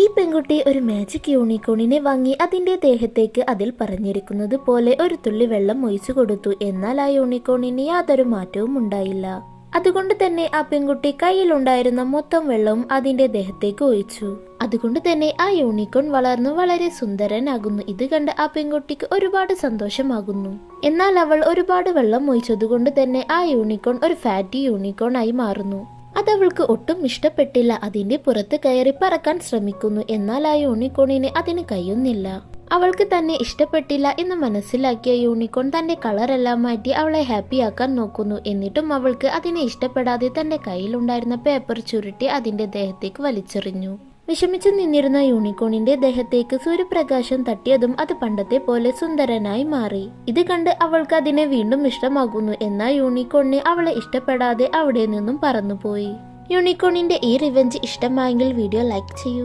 ഈ പെൺകുട്ടി ഒരു മാജിക് യൂണിക്കോണിനെ വാങ്ങി അതിന്റെ ദേഹത്തേക്ക് അതിൽ പറഞ്ഞിരിക്കുന്നത് പോലെ ഒരു തുള്ളി വെള്ളം ഒഴിച്ചു കൊടുത്തു. എന്നാൽ ആ യൂണിക്കോണിന് യാതൊരു മാറ്റവും ഉണ്ടായില്ല. അതുകൊണ്ട് തന്നെ ആ പെൺകുട്ടി കയ്യിലുണ്ടായിരുന്ന മൊത്തം വെള്ളവും അതിന്റെ ദേഹത്തേക്ക് ഒഴിച്ചു. അതുകൊണ്ട് തന്നെ ആ യൂണിക്കോൺ വളർന്നു വളരെ സുന്ദരനാകുന്നു. ഇത് കണ്ട് ആ പെൺകുട്ടിക്ക് ഒരുപാട് സന്തോഷമാകുന്നു. എന്നാൽ അവൾ ഒരുപാട് വെള്ളം ഒഴിച്ചതുകൊണ്ട് തന്നെ ആ യൂണിക്കോൺ ഒരു ഫാറ്റി യൂണിക്കോൺ ആയി മാറുന്നു. അതവൾക്ക് ഒട്ടും ഇഷ്ടപ്പെട്ടില്ല. അതിന്റെ പുറത്ത് കയറി പറക്കാൻ ശ്രമിക്കുന്നു. എന്നാൽ ആ യൂണിക്കോണിന് അതിന് കഴിയുന്നില്ല. അവൾക്ക് തന്നെ ഇഷ്ടപ്പെട്ടില്ല എന്ന് മനസ്സിലാക്കിയ യൂണിക്കോൺ തന്റെ കളറെല്ലാം മാറ്റി അവളെ ഹാപ്പിയാക്കാൻ നോക്കുന്നു. എന്നിട്ടും അവൾക്ക് അതിനെ ഇഷ്ടപ്പെടാതെ തന്റെ കയ്യിലുണ്ടായിരുന്ന പേപ്പർ ചുരുട്ടി അതിന്റെ ദേഹത്തേക്ക് വലിച്ചെറിഞ്ഞു. വിഷമിച്ചു നിന്നിരുന്ന യൂണിക്കോണിന്റെ ദേഹത്തേക്ക് സൂര്യപ്രകാശം തട്ടിയതും അത് പണ്ടത്തെ പോലെ സുന്ദരനായി മാറി. ഇത് കണ്ട് അവൾക്ക് അതിനെ വീണ്ടും ഇഷ്ടമാകുന്നു. എന്നാൽ യൂണിക്കോണിന് അവളെ ഇഷ്ടപ്പെടാതെ അവിടെ നിന്നും പറന്നുപോയി. യൂണിക്കോണിന്റെ ഈ റിവെഞ്ച് ഇഷ്ടമായെങ്കിൽ വീഡിയോ ലൈക്ക് ചെയ്യൂ.